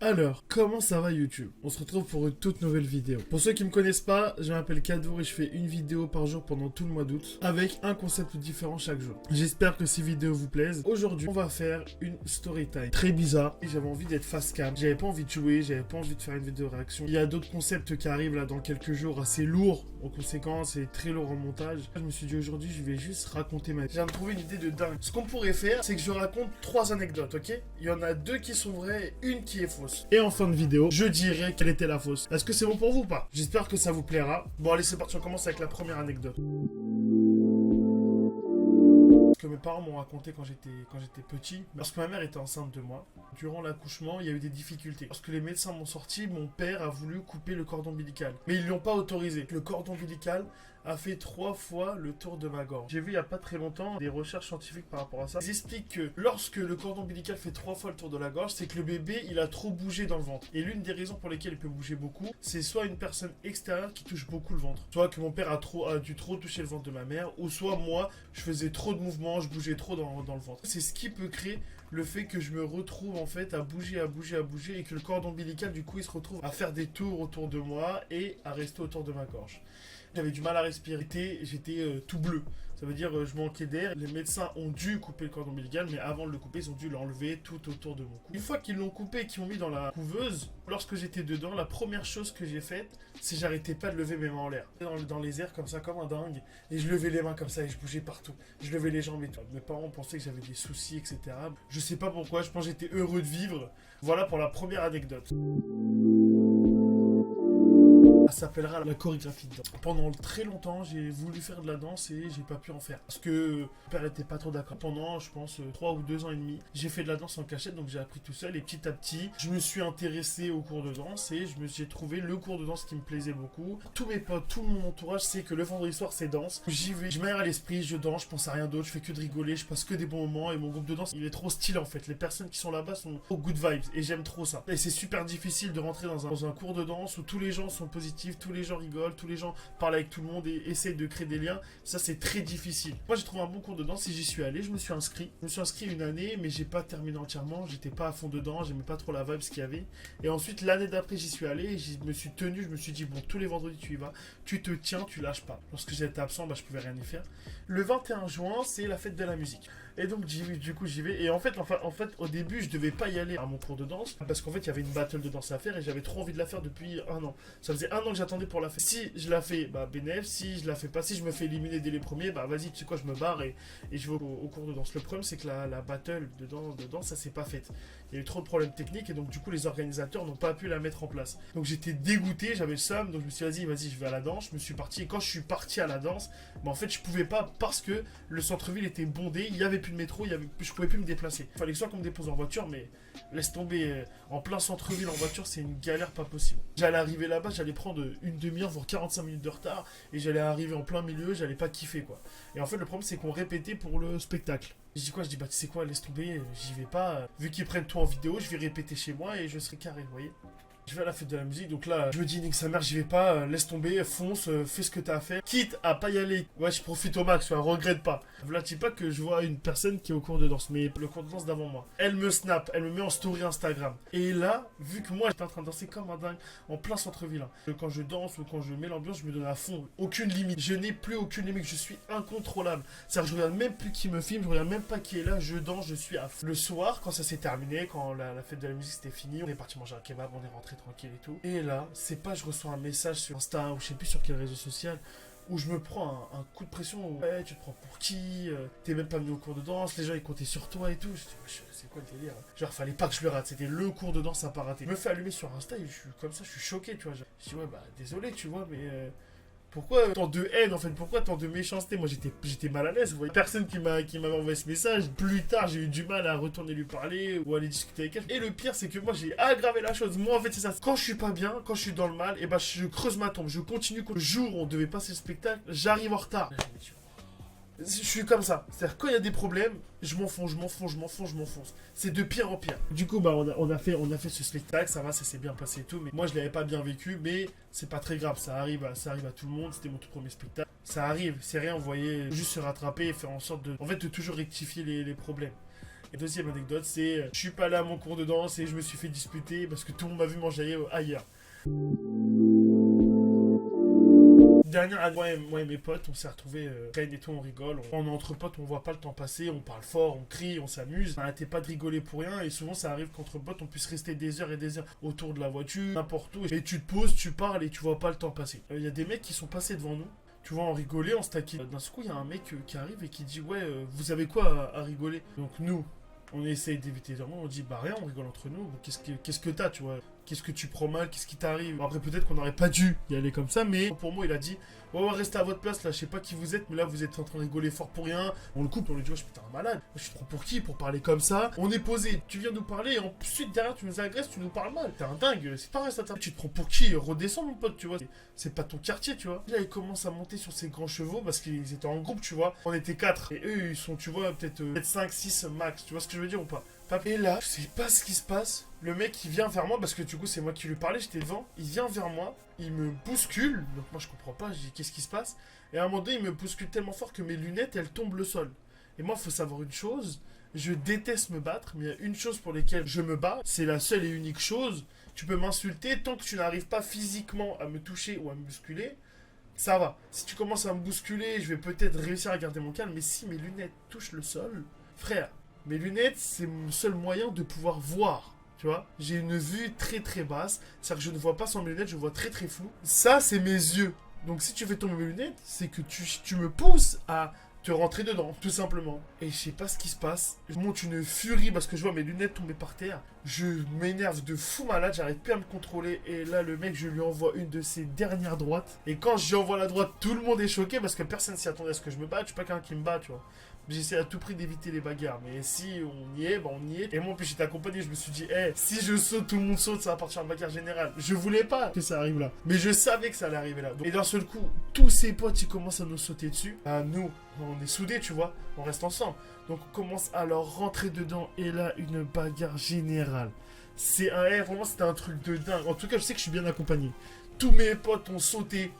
Alors, comment ça va YouTube? On se retrouve pour une toute nouvelle vidéo. Pour ceux qui me connaissent pas, je m'appelle Kadour et je fais une vidéo par jour pendant tout le mois d'août, avec un concept différent chaque jour. J'espère que ces vidéos vous plaisent. Aujourd'hui, on va faire une story time très bizarre. J'avais envie d'être face cam, j'avais pas envie de jouer, j'avais pas envie de faire une vidéo réaction. Il y a d'autres concepts qui arrivent là dans quelques jours, assez lourds en conséquence et très lourds en montage. Je me suis dit aujourd'hui, je vais juste raconter ma vie. J'ai trouvé une idée de dingue. Ce qu'on pourrait faire, c'est que je raconte 3 anecdotes, ok? Il y en a 2 qui sont vraies, une qui est fausse. Et en fin de vidéo, je dirai quelle était la fausse. Est-ce que c'est bon pour vous ou pas? J'espère que ça vous plaira. Bon allez, c'est parti, on commence avec la première anecdote. Que mes parents m'ont raconté quand j'étais petit, lorsque ma mère était enceinte de moi. Durant l'accouchement, il y a eu des difficultés. Lorsque les médecins m'ont sorti, mon père a voulu couper le cordon ombilical. Mais ils lui ont pas autorisé. Le cordon ombilical a fait 3 fois le tour de ma gorge. J'ai vu il y a pas très longtemps des recherches scientifiques par rapport à ça. Ils expliquent que lorsque le cordon ombilical fait 3 fois le tour de la gorge, c'est que le bébé, il a trop bougé dans le ventre. Et l'une des raisons pour lesquelles il peut bouger beaucoup, c'est soit une personne extérieure qui touche beaucoup le ventre. Soit que mon père a dû trop toucher le ventre de ma mère, ou soit moi, je faisais trop de mouvements, je bougeais trop dans le ventre. C'est ce qui peut créer le fait que je me retrouve en fait à bouger et que le cordon ombilical du coup il se retrouve à faire des tours autour de moi et à rester autour de ma gorge. J'avais du mal à respirer, j'étais tout bleu. Ça veut dire je manquais d'air. Les médecins ont dû couper le cordon ombilical, mais avant de le couper, ils ont dû l'enlever tout autour de mon cou. Une fois qu'ils l'ont coupé et qu'ils m'ont mis dans la couveuse, lorsque j'étais dedans, la première chose que j'ai faite, c'est j'arrêtais pas de lever mes mains en l'air. Dans les airs comme ça, comme un dingue. Et je levais les mains comme ça et je bougeais partout. Je levais les jambes et tout. Mes parents pensaient que j'avais des soucis, etc. Je sais pas pourquoi, je pense que j'étais heureux de vivre. Voilà pour la première anecdote. Ça s'appellera la chorégraphie de danse. Pendant très longtemps, j'ai voulu faire de la danse et j'ai pas pu en faire. Parce que mon père était pas trop d'accord. Pendant, je pense, 3 ou 2 ans et demi, j'ai fait de la danse en cachette, donc j'ai appris tout seul. Et petit à petit, je me suis intéressé au cours de danse et j'ai trouvé le cours de danse qui me plaisait beaucoup. Tous mes potes, tout mon entourage sait que le vendredi soir, c'est danse. J'y vais, je m'aère à l'esprit, je danse, je pense à rien d'autre, je fais que de rigoler, je passe que des bons moments. Et mon groupe de danse, il est trop stylé en fait. Les personnes qui sont là-bas sont au good vibes et j'aime trop ça. Et c'est super difficile de rentrer dans un cours de danse où tous les gens sont positifs, tous les gens rigolent, tous les gens parlent avec tout le monde et essayent de créer des liens. Ça, c'est très difficile. Moi, j'ai trouvé un bon cours de danse et j'y suis allé. Je me suis inscrit. Je me suis inscrit une année, mais j'ai pas terminé entièrement. J'étais pas à fond dedans. J'aimais pas trop la vibe, ce qu'il y avait. Et ensuite, l'année d'après, j'y suis allé et je me suis tenu. Je me suis dit, bon, tous les vendredis, tu y vas. Tu te tiens, tu lâches pas. Lorsque j'étais absent, bah, je pouvais rien y faire. Le 21 juin, c'est la fête de la musique. Et donc, du coup, j'y vais. Et en fait, au début, je devais pas y aller à mon cours de danse. Parce qu'en fait, il y avait une battle de danse à faire et j'avais trop envie de la faire depuis un an. Ça faisait un an que j'attendais pour la faire. Si je la fais, bah bénéf. Si je la fais pas, si je me fais éliminer dès les premiers, bah vas-y, tu sais quoi, je me barre et je vais au cours de danse. Le problème, c'est que la battle de danse, ça s'est pas faite. Il y a eu trop de problèmes techniques et donc, du coup, les organisateurs n'ont pas pu la mettre en place. Donc, j'étais dégoûté, j'avais le seum. Donc, je me suis dit, vas-y, je vais à la danse. Je me suis parti. Et quand je suis parti à la danse, bah en fait, je pouvais pas parce que le centre-ville était bondé. Il y avait plus de métro, je pouvais plus me déplacer. Il fallait que soit qu'on me dépose en voiture, mais laisse tomber, en plein centre-ville en voiture, c'est une galère pas possible. J'allais arriver là-bas, j'allais prendre une demi-heure, voire 45 minutes de retard, et j'allais arriver en plein milieu, j'allais pas kiffer quoi. Et en fait, le problème, c'est qu'on répétait pour le spectacle. Je dis quoi? Je dis bah tu sais quoi, laisse tomber, j'y vais pas. Vu qu'ils prennent tout en vidéo, je vais répéter chez moi et je serai carré, vous voyez. Je vais à la fête de la musique, donc là, je me dis, nique sa mère, j'y vais pas, laisse tomber, fonce, fais ce que t'as à faire. Quitte à pas y aller, ouais, je profite au max, regrette pas. Voilà, dis pas que je vois une personne qui est au cours de danse, mais le cours de danse d'avant moi. Elle me snap, elle me met en story Instagram. Et là, vu que moi, j'étais en train de danser comme un dingue, en plein centre-ville, hein. Quand je danse ou quand je mets l'ambiance, je me donne à fond. Aucune limite. Je n'ai plus aucune limite, je suis incontrôlable. C'est-à-dire que je regarde même plus qui me filme, je regarde même pas qui est là, je danse, je suis à fond. Le soir, quand ça s'est terminé, quand la fête de la musique c'était fini, on est parti manger un kebab, on est rentré tranquille et tout. Et là, c'est pas je reçois un message sur Insta ou je sais plus sur quel réseau social où je me prends un coup de pression. Ouais, tu te prends pour qui? T'es même pas venu au cours de danse, les gens ils comptaient sur toi et tout. Je dis, c'est quoi le délire? Genre, fallait pas que je le rate, c'était le cours de danse à pas rater. Je me fais allumer sur Insta et je suis comme ça, je suis choqué, tu vois. Je dis, ouais, bah désolé, tu vois, mais. Pourquoi tant de haine en fait? Pourquoi tant de méchanceté? Moi j'étais mal à l'aise. Vous voyez, personne qui m'avait envoyé ce message. Plus tard, j'ai eu du mal à retourner lui parler ou aller discuter avec elle. Et le pire, c'est que moi j'ai aggravé la chose. Moi en fait, c'est ça. Quand je suis pas bien, quand je suis dans le mal, et bah je creuse ma tombe. Je continue. Le jour où on devait passer le spectacle, j'arrive en retard. Je suis comme ça. C'est-à-dire, quand il y a des problèmes, je m'enfonce. C'est de pire en pire. Du coup, bah, on a fait ce spectacle, ça va, ça s'est bien passé et tout. Mais moi, je l'avais pas bien vécu, mais c'est pas très grave. Ça arrive à tout le monde. C'était mon tout premier spectacle. Ça arrive, c'est rien, vous voyez. Juste se rattraper et faire en sorte de toujours rectifier les problèmes. Et deuxième anecdote, c'est je suis pas allé à mon cours de danse et je me suis fait disputer parce que tout le monde m'a vu manger ailleurs. Dernière année, moi et mes potes, on s'est retrouvés, Kane et tout, on rigole. On est entre potes, on voit pas le temps passer, on parle fort, on crie, on s'amuse. On n'arrêtait pas de rigoler pour rien. Et souvent, ça arrive qu'entre potes, on puisse rester des heures et des heures autour de la voiture, n'importe où. Et tu te poses, tu parles et tu vois pas le temps passer. Il y a des mecs qui sont passés devant nous. Tu vois, on rigolait, on se taquinait. D'un coup, il y a un mec qui arrive et qui dit ouais, vous avez quoi à rigoler? Donc nous, on essaye d'éviter les on dit bah rien, on rigole entre nous. Qu'est-ce que t'as, tu vois? Qu'est-ce que tu prends mal? Qu'est-ce qui t'arrive? Bon, après, peut-être qu'on n'aurait pas dû y aller comme ça, mais pour moi, il a dit ouais, restez à votre place là, je sais pas qui vous êtes, mais là, vous êtes en train de rigoler fort pour rien. On le coupe, on lui dit ouais, je suis putain un malade. Je suis trop pour qui? Pour parler comme ça. On est posé, tu viens nous parler, et ensuite derrière, tu nous agresses, tu nous parles mal. T'es un dingue, c'est pareil ça. Tu te prends pour qui? Redescends, mon pote, tu vois. C'est pas ton quartier, tu vois. Là, il commence à monter sur ses grands chevaux parce qu'ils étaient en groupe, tu vois. On était 4. Et eux, ils sont, tu vois, peut-être 5, 6 max. Tu vois ce que je veux dire ou pas? Et là, je sais pas ce qui se passe. Le mec, il vient vers moi, parce que du coup, c'est moi qui lui parlais, j'étais devant. Il vient vers moi, il me bouscule. Donc moi, je comprends pas, je dis qu'est-ce qui se passe? Et à un moment donné, il me bouscule tellement fort que mes lunettes, elles tombent le sol. Et moi, il faut savoir une chose, je déteste me battre, mais il y a une chose pour laquelle je me bats, c'est la seule et unique chose. Tu peux m'insulter, tant que tu n'arrives pas physiquement à me toucher ou à me bousculer, ça va. Si tu commences à me bousculer, je vais peut-être réussir à garder mon calme, mais si mes lunettes touchent le sol, frère, mes lunettes, c'est mon seul moyen de pouvoir voir. Tu vois, j'ai une vue très très basse. C'est-à-dire que je ne vois pas sans mes lunettes, je vois très très flou. Ça, c'est mes yeux. Donc si tu fais tomber mes lunettes, c'est que tu me pousses à te rentrer dedans, tout simplement. Et je sais pas ce qui se passe. Je monte une furie parce que je vois mes lunettes tomber par terre. Je m'énerve de fou malade, j'arrive plus à me contrôler. Et là, le mec, je lui envoie une de ses dernières droites. Et quand je lui envoie la droite, tout le monde est choqué parce que personne s'y attendait à ce que je me batte. Je suis pas quelqu'un qui me bat, tu vois. J'essaie à tout prix d'éviter les bagarres. Mais si on y est, bah on y est. Et moi, puis j'étais accompagné. Je me suis dit, si je saute, tout le monde saute, ça va partir en bagarre générale. Je voulais pas que ça arrive là. Mais je savais que ça allait arriver là. Et d'un seul coup, tous ses potes, ils commencent à nous sauter dessus. Nous, on est soudés, tu vois. On reste ensemble. Donc on commence à leur rentrer dedans. Et là, une bagarre générale. Vraiment, c'était un truc de dingue. En tout cas, je sais que je suis bien accompagné. Tous mes potes ont sauté.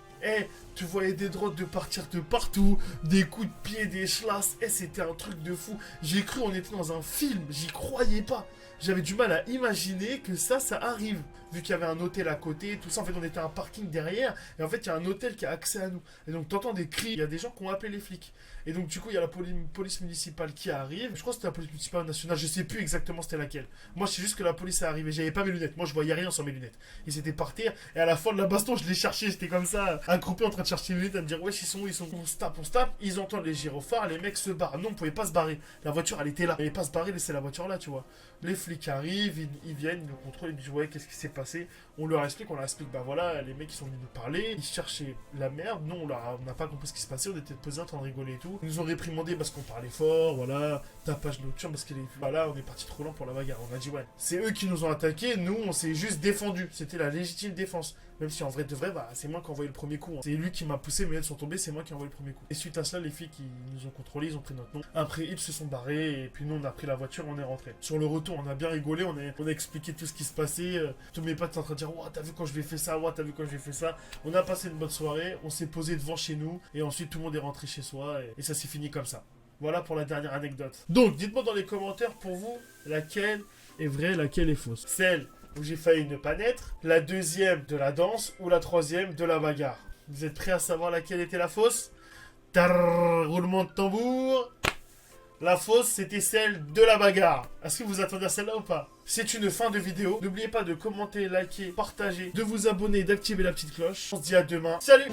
Tu voyais des droites de partir de partout, des coups de pied, des chlasses. C'était un truc de fou. J'ai cru on était dans un film, j'y croyais pas. J'avais du mal à imaginer que ça arrive. Vu qu'il y avait un hôtel à côté, tout ça, en fait, on était à un parking derrière. Et en fait, il y a un hôtel qui a accès à nous. Et donc, t'entends des cris, il y a des gens qui ont appelé les flics. Et donc, du coup, il y a la police municipale qui arrive. Je crois que c'était la police municipale nationale, je sais plus exactement c'était laquelle. Moi, je sais juste que la police est arrivée. J'avais pas mes lunettes. Moi, je voyais rien sans mes lunettes. Ils étaient par terre. Et à la fin de la baston, je les cherchais. J'étais comme ça, accroupi en train de chercher mes lunettes, à me dire, wesh, ils sont où? On se tape. Ils entendent les gyrophares, les mecs se barrent. Non, on pouvait pas se barrer. La voiture, elle était là. On pouvait pas se barrer, laisser la voiture là, tu vois. Les flics arrivent, ils viennent, ils nous contrôlent, ils me disent, ouais, qu'est-ce qui s'est passé? On leur explique, bah voilà, les mecs ils sont venus nous parler, ils cherchaient la merde, nous on n'a pas compris ce qui se passait, on était posés en train de rigoler et tout. Ils nous ont réprimandé parce qu'on parlait fort, voilà, tapage nocturne parce voilà, on est parti trop lent pour la bagarre. On a dit ouais, c'est eux qui nous ont attaqués, nous on s'est juste défendu, c'était la légitime défense. Même si en vrai de vrai, bah c'est moi qui ai envoyé le premier coup. Hein. C'est lui qui m'a poussé, mais elles sont tombées, c'est moi qui ai envoyé le premier coup. Et suite à cela, les filles qui nous ont contrôlés, ils ont pris notre nom. Après, ils se sont barrés, et puis nous on a pris la voiture, on est rentré. Sur le retour, on a bien rigolé, on a expliqué tout ce qui se passait. Tous mes potes étaient en train de dire, ouah, t'as vu quand je vais faire ça, ouah, t'as vu quand je vais faire ça. On a passé une bonne soirée, on s'est posé devant chez nous, et ensuite tout le monde est rentré chez soi, et ça s'est fini comme ça. Voilà pour la dernière anecdote. Donc, dites-moi dans les commentaires pour vous, laquelle est vraie, laquelle est fausse. Celle où j'ai failli ne pas naître, la deuxième de la danse ou la troisième de la bagarre. Vous êtes prêts à savoir laquelle était la fausse? Tarrr, roulement de tambour. La fausse, c'était celle de la bagarre. Est-ce que vous attendez à celle-là ou pas? C'est une fin de vidéo. N'oubliez pas de commenter, liker, partager, de vous abonner, d'activer la petite cloche. On se dit à demain. Salut!